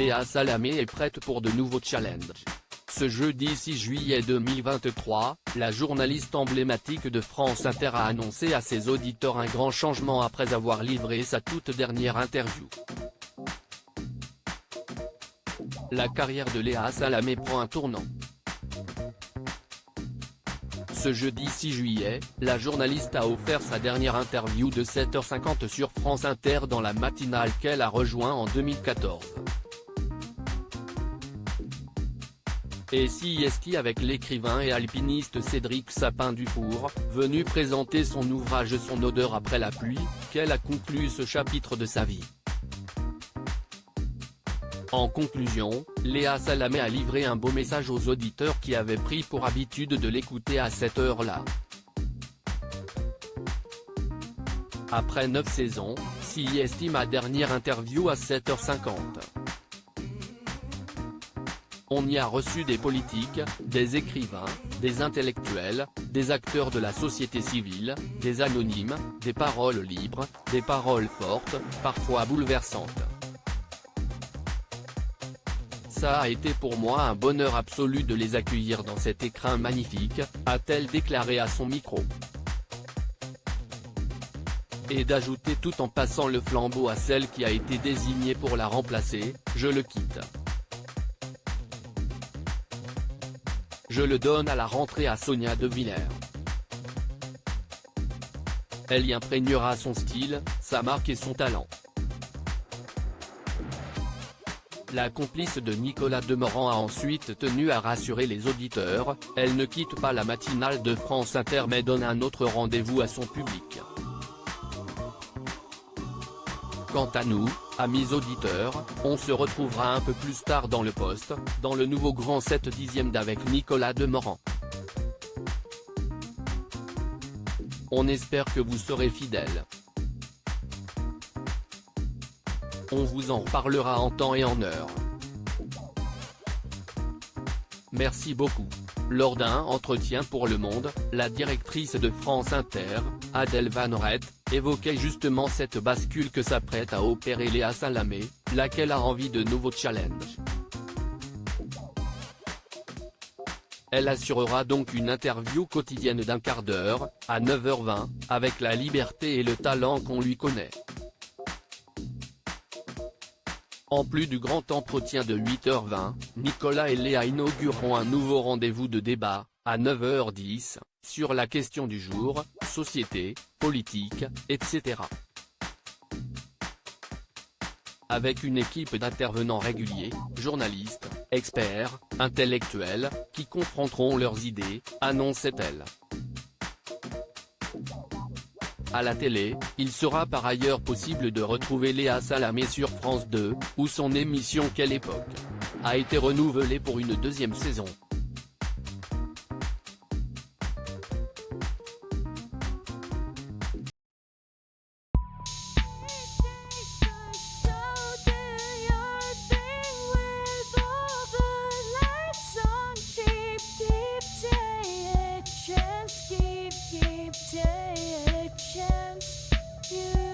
Léa Salamé est prête pour de nouveaux challenges. Ce jeudi 6 juillet 2023, la journaliste emblématique de France Inter a annoncé à ses auditeurs un grand changement après avoir livré sa toute dernière interview. La carrière de Léa Salamé prend un tournant. Ce jeudi 6 juillet, la journaliste a offert sa dernière interview de 7h50 sur France Inter dans la matinale qu'elle a rejoint en 2014. Et CIST avec l'écrivain et alpiniste Cédric Sapin-Dufour, venu présenter son ouvrage Son odeur après la pluie, qu'elle a conclu ce chapitre de sa vie. En conclusion, Léa Salamé a livré un beau message aux auditeurs qui avaient pris pour habitude de l'écouter à cette heure-là. Après 9 saisons, CIST ma dernière interview à 7h50. On y a reçu des politiques, des écrivains, des intellectuels, des acteurs de la société civile, des anonymes, des paroles libres, des paroles fortes, parfois bouleversantes. Ça a été pour moi un bonheur absolu de les accueillir dans cet écrin magnifique, a-t-elle déclaré à son micro. Et d'ajouter tout en passant le flambeau à celle qui a été désignée pour la remplacer, je le quitte. Je le donne à la rentrée à Sonia De Villers. Elle y imprégnera son style, sa marque et son talent. La complice de Nicolas Demorand a ensuite tenu à rassurer les auditeurs, elle ne quitte pas la matinale de France Inter mais donne un autre rendez-vous à son public. Quant à nous, amis auditeurs, on se retrouvera un peu plus tard dans le poste, dans le nouveau Grand 7 dixième d'avec Nicolas Demorand. On espère que vous serez fidèles. On vous en reparlera en temps et en heure. Merci beaucoup. Lors d'un entretien pour Le Monde, la directrice de France Inter, Adèle Van Rett, évoquait justement cette bascule que s'apprête à opérer Léa Salamé, laquelle a envie de nouveaux challenges. Elle assurera donc une interview quotidienne d'1 quart d'heure, à 9h20, avec la liberté et le talent qu'on lui connaît. En plus du grand entretien de 8h20, Nicolas et Léa inaugureront un nouveau rendez-vous de débat, à 9h10, sur la question du jour, société, politique, etc. Avec une équipe d'intervenants réguliers, journalistes, experts, intellectuels, qui confronteront leurs idées, annonçait-elle. À la télé, il sera par ailleurs possible de retrouver Léa Salamé sur France 2, où son émission Quelle époque a été renouvelée pour une 2e saison. You